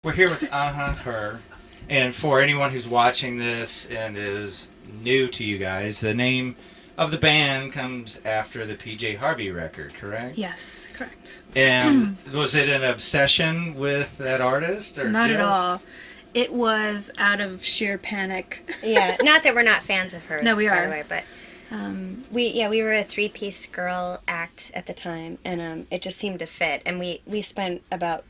We're here with Her. And for anyone who's watching this and is new to you guys, the name of the band comes after the PJ Harvey record, correct? Yes, correct. And was it an obsession with that artist? Or Not just... at all. It was out of sheer panic. Yeah, not that we're not fans of hers. No, we by are. the way, but we were a three-piece girl act at the time, and it just seemed to fit. And we spent about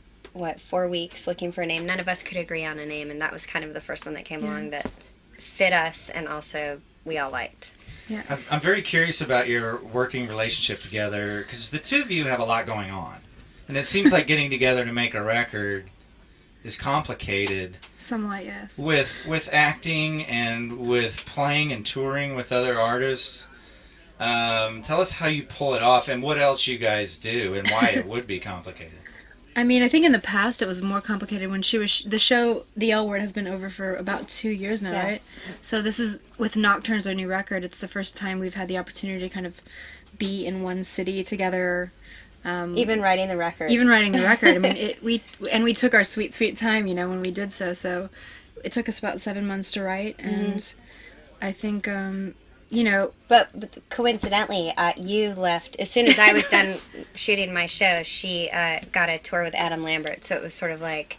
4 weeks looking for a name. None of us could agree on a name, and that was kind of the first one that came along that fit us, and also we all liked. Yeah. I'm very curious about your working relationship together, because the two of you have a lot going on. And it seems like getting together to make a record is complicated. Somewhat, yes. With acting and with playing and touring with other artists. Tell us how you pull it off and what else you guys do and why it would be complicated. I mean, I think in the past it was more complicated when she was... The show, The L Word, has been over for about 2 years now, right? So this is, with Nocturnes, our new record, it's the first time we've had the opportunity to kind of be in one city together. Even writing the record. I mean, we took our sweet, sweet time, when we did so. So it took us about 7 months to write, and I think, But coincidentally, you left as soon as I was done shooting my show. She got a tour with Adam Lambert, so it was sort of like,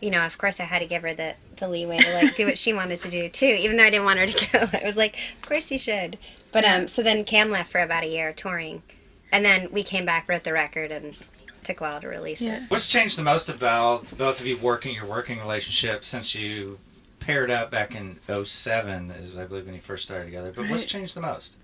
of course I had to give her the leeway to do what she wanted to do too, even though I didn't want her to go. I was like, of course you should. But so then Cam left for about a year touring, and then we came back, wrote the record, and took a while to release it. What's changed the most about both of you your working relationship since you paired up back in 2007, is I believe when you first started together, but what's changed the most?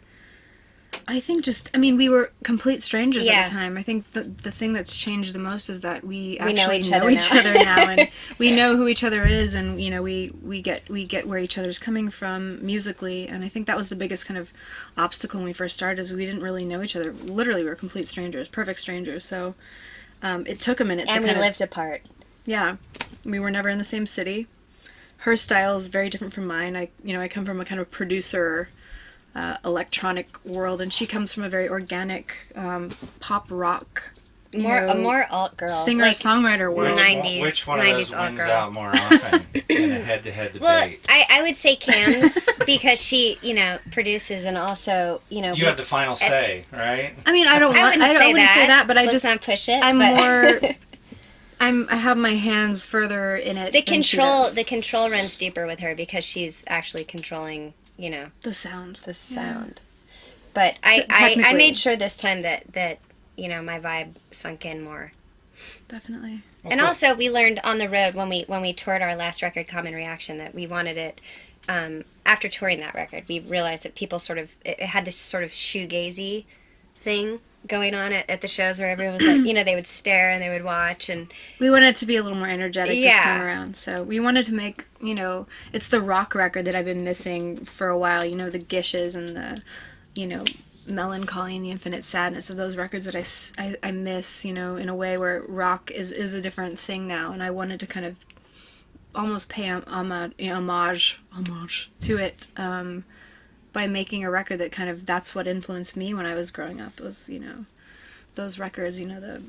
I think we were complete strangers at the time. I think the thing that's changed the most is that we actually know each other now, and we know who each other is, and we get where each other's coming from musically, and I think that was the biggest kind of obstacle when we first started, is we didn't really know each other. Literally, we were complete strangers, perfect strangers. So it took a minute. And we lived apart. Yeah, we were never in the same city. Her style is very different from mine. I come from a kind of producer, electronic world, and she comes from a very organic pop rock, a more alt girl, singer-songwriter world. Which one of those wins out more often in a head-to-head debate? Well, I would say Cam's because she produces, and also you have the final say, right? I mean, I wouldn't say that, but Let's not push it. I'm more. I have my hands further in it. The control runs deeper with her because she's actually controlling, the sound. But I made sure this time that my vibe sunk in more. Definitely. Well, and cool. Also, we learned on the road when we toured our last record, Common Reaction, that we wanted it. After touring that record, we realized that people it had this sort of shoegazy thing going on at the shows where everyone was like, they would stare and they would watch, and we wanted it to be a little more energetic this time around. So we wanted to make, it's the rock record that I've been missing for a while, the gishes and the, melancholy and the infinite sadness of those records that I miss, in a way where rock is a different thing now, and I wanted to kind of almost pay homage to it, by making a record that kind of, that's what influenced me when I was growing up, was, those records, the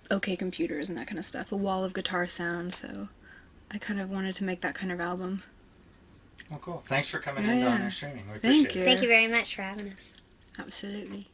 OK Computers and that kind of stuff, a wall of guitar sound, so I kind of wanted to make that kind of album. Well, cool. Thanks for coming in on our streaming. We Thank appreciate you. it. Thank you very much for having us. Absolutely.